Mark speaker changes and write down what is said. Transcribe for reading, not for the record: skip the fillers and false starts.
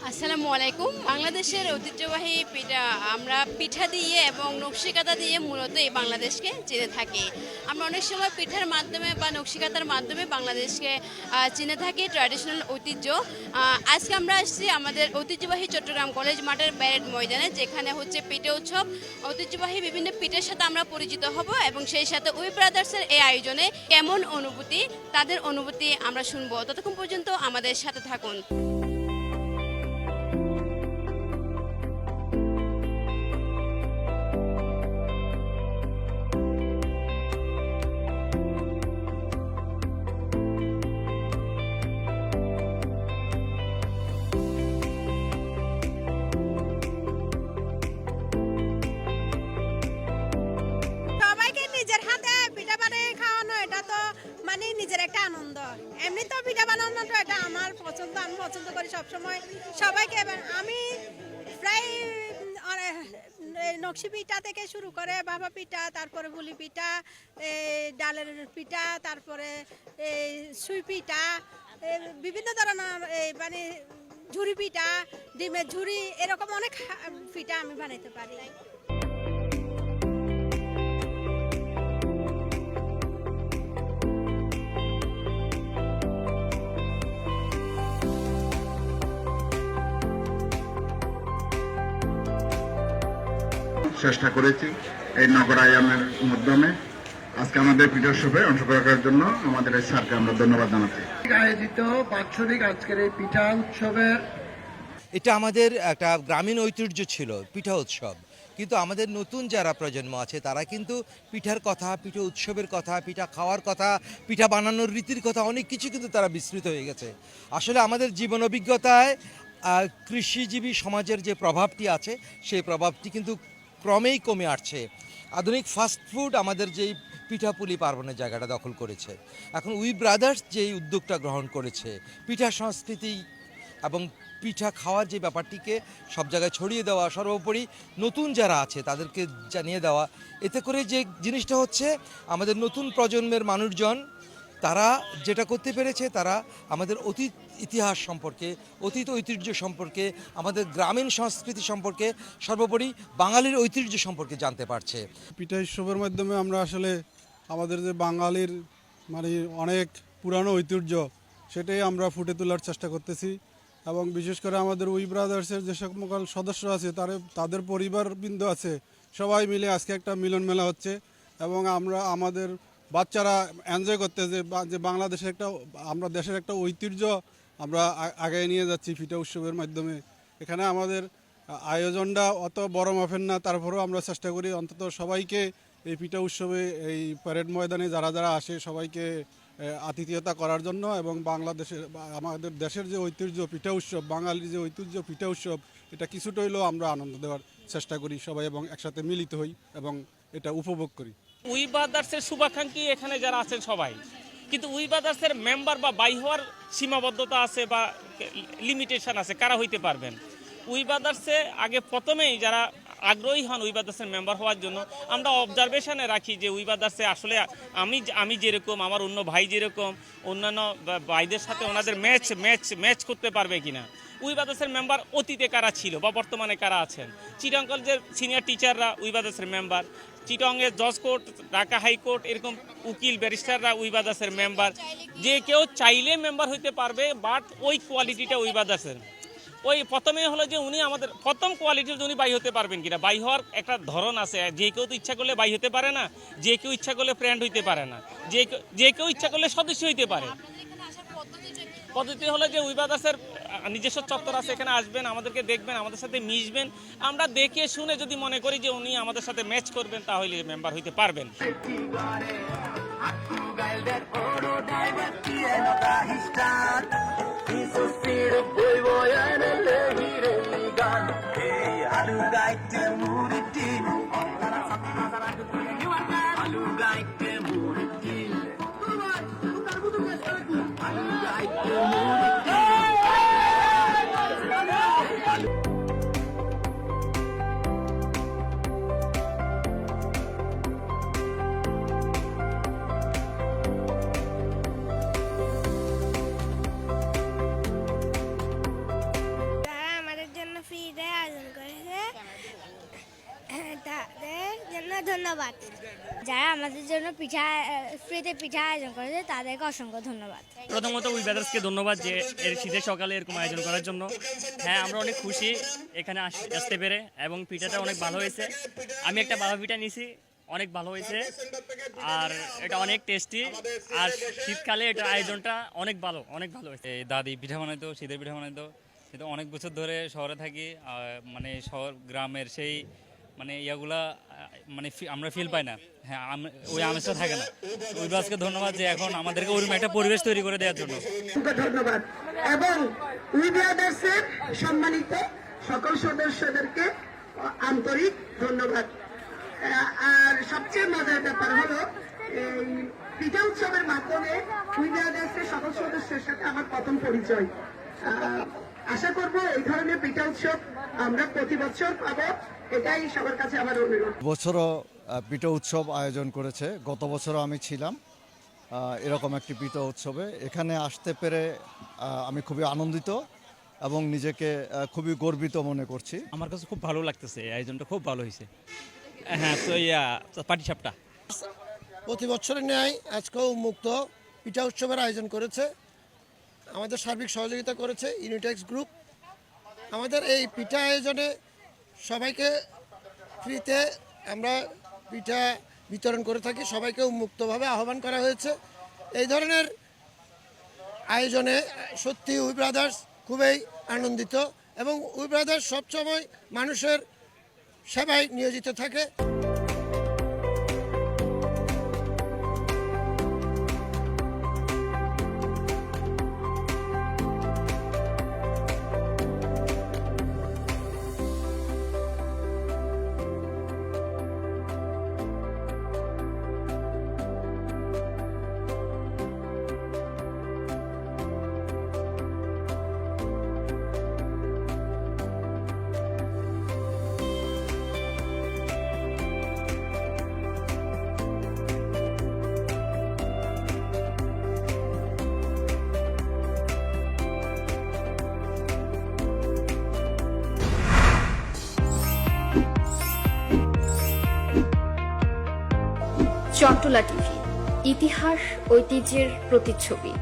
Speaker 1: আসসালামু আলাইকুম। বাংলাদেশের ঐতিহ্যবাহী পিঠা আমরা পিঠা দিয়ে এবং নকশিকাঁথা দিয়ে মূলত এই বাংলাদেশকে চিনে থাকি। আমরা অনেক সময় পিঠার মাধ্যমে বা নকশিকাঁথার মাধ্যমে বাংলাদেশকে চিনে থাকি, ট্র্যাডিশনাল ঐতিহ্য। আজকে আমরা আসছি আমাদের ঐতিহ্যবাহী চট্টগ্রাম কলেজ মাঠের প্যারেড ময়দানে, যেখানে হচ্ছে পিঠা উৎসব। ঐতিহ্যবাহী বিভিন্ন পিঠার সাথে আমরা পরিচিত হব এবং সেই সাথে উই ব্রাদার্সের এই আয়োজনে কেমন অনুভূতি, তাদের অনুভূতি আমরা শুনবো। ততক্ষণ পর্যন্ত আমাদের সাথে থাকুন।
Speaker 2: নিজের হাতে পিঠা বানিয়ে খাওয়ানো এটা তো মানে নিজের একটা আনন্দ। এমনি তো পিঠা বানানোটা এটা আমার পছন্দ, আমি পছন্দ করি সবসময় সবাইকে। আমি প্রায় নকশি পিঠা থেকে শুরু করে ভাপা পিঠা, তারপরে পুলি পিঠা, ডালের পিঠা, তারপরে সুই পিঠা, বিভিন্ন ধরনের মানে ঝুরি পিঠা, ডিমের ঝুরি, এরকম অনেক পিঠা আমি বানাইতে পারি।
Speaker 3: চেষ্টা করেছি এই নগর আয়ামের মাধ্যমে আজকে আমাদের পিঠা উৎসবে অংশগ্রহণ করার জন্য আমাদের এই স্যারকে আমরা ধন্যবাদ জানাচ্ছি।
Speaker 4: আয়োজিত বাৎসরিক আজকের এই পিঠা উৎসবের
Speaker 5: এটা আমাদের একটা গ্রামীণ ঐতিহ্য ছিল পিঠা উৎসব, কিন্তু আমাদের নতুন যারা প্রজন্ম আছে তারা কিন্তু পিঠার কথা, পিঠা উৎসবের কথা, পিঠা খাওয়ার কথা, পিঠা বানানোর রীতির কথা অনেক কিছু কিন্তু তারা বিস্মৃত হয়ে গেছে। আসলে আমাদের জীবন অভিজ্ঞতায় কৃষিজীবী সমাজের যে প্রভাবটি আছে সেই প্রভাবটি কিন্তু ক্রমেই কমে আসছে। আধুনিক ফাস্টফুড আমাদের যেই পিঠাপুলি পার্বণের জায়গাটা দখল করেছে। এখন উই ব্রাদার্স যেই উদ্যোগটা গ্রহণ করেছে পিঠা সংস্কৃতি এবং পিঠা খাওয়ার যে ব্যাপারটিকে সব জায়গায় ছড়িয়ে দেওয়া, সর্বোপরি নতুন যারা আছে তাদেরকে জানিয়ে দেওয়া, এতে করে যে জিনিসটা হচ্ছে আমাদের নতুন প্রজন্মের মানুষজন তারা যেটা করতে পেরেছে, তারা আমাদের অতীত ইতিহাস সম্পর্কে, অতীত ঐতিহ্য সম্পর্কে, আমাদের গ্রামীণ সংস্কৃতি সম্পর্কে, সর্বোপরি বাঙালির ঐতিহ্য সম্পর্কে জানতে পারছে।
Speaker 6: পিঠা উৎসবের মাধ্যমে আমরা আসলে আমাদের যে বাঙালির মানে অনেক পুরানো ঐতিহ্য সেটাই আমরা ফুটে তোলার চেষ্টা করতেছি। এবং বিশেষ করে আমাদের উই ব্রাদার্সের যে সকল সদস্য আছে তাদের পরিবারবৃন্দ আছে, সবাই মিলে আজকে একটা মিলন মেলা হচ্ছে এবং আমরা আমাদের বাচ্চারা এনজয় করতে যে বাংলাদেশের আমরা দেশের একটা ঐতিহ্য আমরা আগে নিয়ে যাচ্ছি পিঠা উৎসবের মাধ্যমে। এখানে আমাদের আয়োজনটা অত বড় মাপের না, তারপরেও আমরা চেষ্টা করি অন্তত সবাইকে এই পিঠা উৎসবে এই প্যারেড ময়দানে যারা যারা আসে সবাইকে আতিথেয়তা করার জন্য এবং বাংলাদেশের আমাদের দেশের যে ঐতিহ্য পিঠা উৎসব, বাঙালির যে ঐতিহ্য পিঠা উৎসব, এটা কিছুটা হইলেও আমরা আনন্দ দেওয়ার চেষ্টা করি সবাই এবং একসাথে মিলিত হই এবং এটা উপভোগ করি।
Speaker 7: উই ব্রাদার্সের শুভাকাঙ্ক্ষী এখানে যারা আছেন সবাই, কিন্তু উই ব্রাদার্সের মেম্বার বা বাই হওয়ার সীমাবদ্ধতা আছে বা লিমিটেশন আছে, কারা হইতে পারবেন। উই ব্রাদার্সে আগে প্রথমেই যারা আগ্রহী হন উই ব্রাদার্সের মেম্বার হওয়ার জন্য, আমরা অবজারভেশনে রাখি যে উই ব্রাদার্সে আসলে আমি যেরকম, আমার অন্য ভাই যেরকম, অন্যান্য ভাইদের সাথে ওনাদের ম্যাচ করতে পারবে কিনা। উই ব্রাদার্সের মেম্বার অতীতে কারা ছিল বা বর্তমানে কারা আছেন। চিটাগং কলেজের সিনিয়র টিচাররা উই ব্রাদার্সের মেম্বার, চিটাগংয়ের জজ কোর্ট, ঢাকা হাইকোর্ট, এরকম উকিল ব্যারিস্টাররা উই ব্রাদার্সের মেম্বার। যে কেউ চাইলে মেম্বার হইতে পারবে, বাট ওই কোয়ালিটিটা উই ব্রাদার্সের। ওই প্রথমে হলো যে উনি আমাদের প্রথম কোয়ালিটির উনি বাই হতে পারবেন কিনা। বাই হওয়ার একটা ধরন আছে, যে কেউ তো ইচ্ছা করলে বাই হতে পারে না, যে কেউ ইচ্ছা করলে ফ্রেন্ড হইতে পারে না, যে কেউ ইচ্ছা করলে সদস্য হইতে পারে। পদ্ধতি হলো যে উই ব্রাদার্সের নিজস্ব চত্বর আছে, এখানে আসবেন, আমাদেরকে দেখবেন, আমাদের সাথে মিশবেন। আমরা দেখে শুনে যদি মনে করি যে উনি আমাদের সাথে ম্যাচ করবেন তাহলে মেম্বার হইতে পারবেন।
Speaker 8: I do like to move it deep. আলু গাইতে মুরগি আলু গাইতে মুরগি
Speaker 9: তারা আমাদের জন্য ফ্রিতে আয়োজন করেছে তাদের জন্য ধন্যবাদ। যারা আমাদের জন্য ফ্রিতে পিঠা আয়োজন করেছে তাদেরকে অসংখ্য ধন্যবাদ।
Speaker 10: প্রথমত উই ব্রাদার্সকে ধন্যবাদ যে এর শীতের সকালে এরকম আয়োজন করার জন্য। হ্যাঁ, আমরা অনেক খুশি এখানে আসতে পেরে এবং পিঠাটা অনেক ভালো হয়েছে। আমি একটা বাবা পিঠা নিয়েছি, অনেক ভালো হয়েছে আর এটা অনেক টেস্টি। আর শীতকালে এটা আয়োজনটা অনেক ভালো হয়েছে।
Speaker 11: দাদি পিঠা বানাইতো, শীতের পিঠা বানাইতো। কিন্তু অনেক বছর ধরে শহরে থাকি, মানে শহর গ্রামের সেই মানে ইয়াগুলা মানে আমরা ফিল পাই না। হ্যাঁ, ওই আমেজটা থাকে না। ওই বাসকে ধন্যবাদ যে এখন আমাদেরকে ওরকম একটা পরিবেশ তৈরি করে দেওয়ার জন্য
Speaker 12: ধন্যবাদ। এবং উই ব্রাদার্সের সম্মানিত সকল সদস্যদেরকে আন্তরিক ধন্যবাদ। আর সবচেয়ে মজার ব্যাপার হলো এই পিঠা উৎসবের মাধ্যমে উই ব্রাদার্সের সকল সদস্যের সাথে আমার প্রথম পরিচয়। আশা করব এই ধরনের পিঠা উৎসব আমরা প্রতি বছর পাবো, এটাই সবার কাছে আমার অনুরোধ।
Speaker 6: বছরও পিঠা উৎসব আয়োজন করেছে, গত বছরও আমি ছিলাম এরকম একটি পিঠা উৎসবে। এখানে আসতে পেরে আমি খুবই আনন্দিত এবং নিজেকে খুবই গর্বিত মনে করছি।
Speaker 10: আমার কাছে খুব ভালো লাগতেছে, এই আয়োজনটা খুব ভালো হয়েছে। হ্যাঁ, তো পাটিসাপটা
Speaker 4: প্রতি বছরের ন্যায় আজকেও উন্মুক্ত পিঠা উৎসবের আয়োজন করেছে। আমাদের সার্বিক সহযোগিতা করেছে ইউনিটেক্স গ্রুপ। আমাদের এই পিঠা আয়োজনে সবাইকে ফ্রিতে আমরা পিঠা বিতরণ করে থাকি, সবাইকে উন্মুক্তভাবে আহ্বান করা হয়েছে। এই ধরনের আয়োজনে সত্যি উই ব্রাদার্স খুবই আনন্দিত এবং উই ব্রাদার্স সবসময় মানুষের সেবায় নিয়োজিত থাকে।
Speaker 13: চট্টলা টিভি, ইতিহাস ঐতিহ্যের প্রতিচ্ছবি।